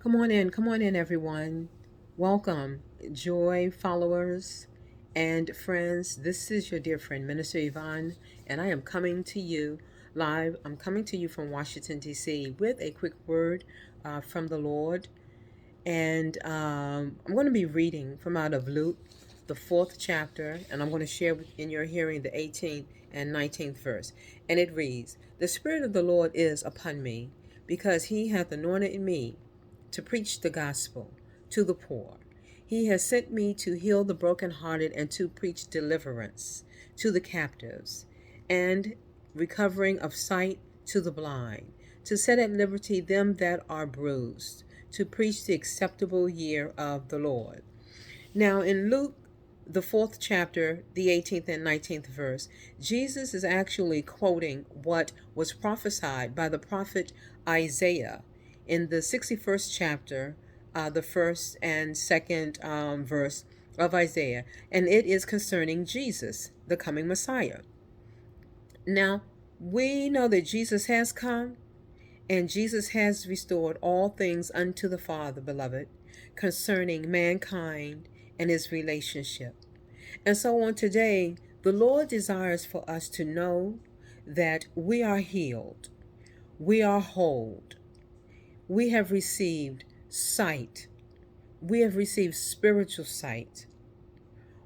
Come on in, everyone. Welcome, Joy followers and friends. This is your dear friend, Minister Yvonne, and I am coming to you live. I'm coming to you from Washington, D.C., with a quick word from the Lord. And I'm going to be reading from out of Luke, the fourth chapter, and I'm going to share in your hearing the 18th and 19th verse. And it reads, "The Spirit of the Lord is upon me, because he hath anointed me to preach the gospel to the poor. He has sent me to heal the brokenhearted and to preach deliverance to the captives and recovering of sight to the blind, to set at liberty them that are bruised, to preach the acceptable year of the Lord." Now, in Luke, the fourth chapter, the 18th and 19th verse, Jesus is actually quoting what was prophesied by the prophet Isaiah in the 61st chapter, the first and second verse of Isaiah, and it is concerning Jesus, the coming Messiah. Now, we know that Jesus has come and Jesus has restored all things unto the Father, beloved, concerning mankind and his relationship. And so on today, the Lord desires for us to know that we are healed, we are whole, we have received sight, we have received spiritual sight.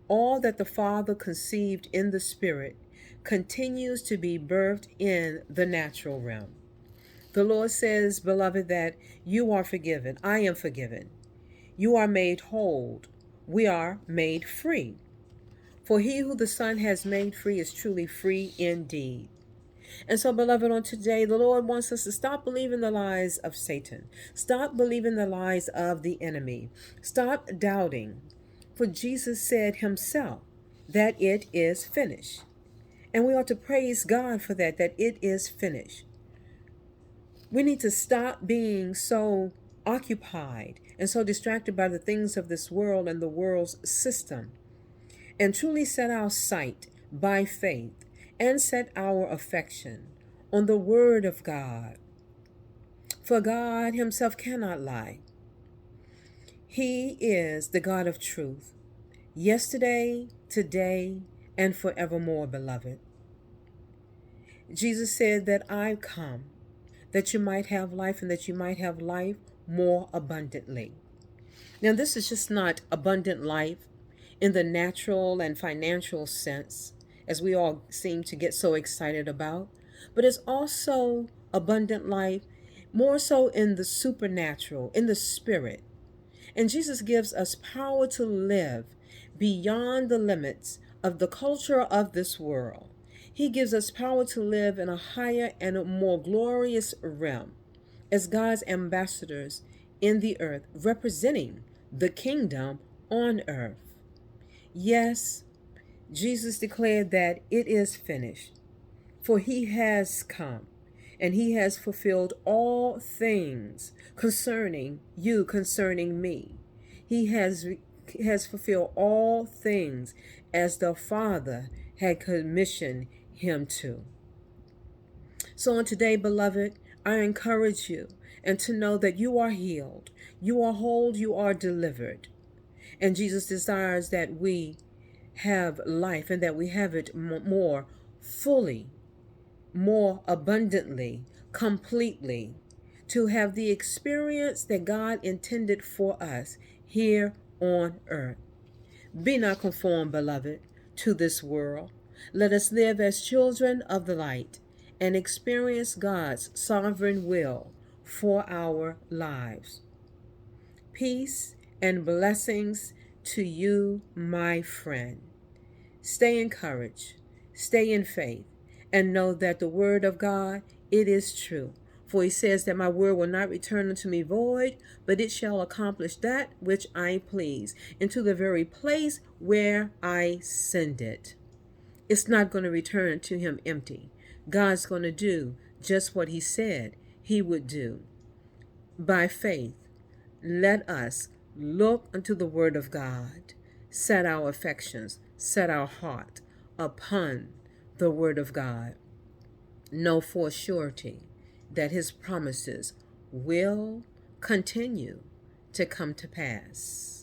All that the Father conceived in the Spirit continues to be birthed in the natural realm. The Lord says, beloved, that you are forgiven. I am forgiven. You are made whole. We are made free. For he who the Son has made free is truly free indeed. And so, beloved, on today, the Lord wants us to stop believing the lies of Satan. Stop believing the lies of the enemy. Stop doubting. For Jesus said himself that it is finished. And we ought to praise God for that it is finished. We need to stop being so occupied and so distracted by the things of this world and the world's system, and truly set our sight by faith and set our affection on the Word of God. For God himself cannot lie. He is the God of truth, yesterday, today, and forevermore, beloved. Jesus said that I come that you might have life and that you might have life more abundantly. Now, this is just not abundant life in the natural and financial sense, as we all seem to get so excited about, but it's also abundant life more so in the supernatural, in the spirit. And Jesus gives us power to live beyond the limits of the culture of this world. He gives us power to live in a higher and a more glorious realm as God's ambassadors in the earth, representing the kingdom on earth. Yes, Jesus declared that it is finished, for he has come and he has fulfilled all things concerning you, concerning me. He has fulfilled all things as the Father had commissioned him to. So on today, beloved, I encourage you and to know that you are healed, you are whole, you are delivered. And Jesus desires that we have life and that we have it more fully, more abundantly, completely, to have the experience that God intended for us here on earth. Be not conformed, beloved, to this world. Let us live as children of the light and experience God's sovereign will for our lives. Peace and blessings to you, my friend. Stay encouraged, stay in faith, and know that the word of God, it is true. For he says that my word will not return unto me void, but it shall accomplish that which I please, into the very place where I send it. It's not going to return to him empty. God's going to do just what he said he would do. By faith, let us look unto the word of God, set our affections, set our heart upon the word of God. Know for surety that his promises will continue to come to pass.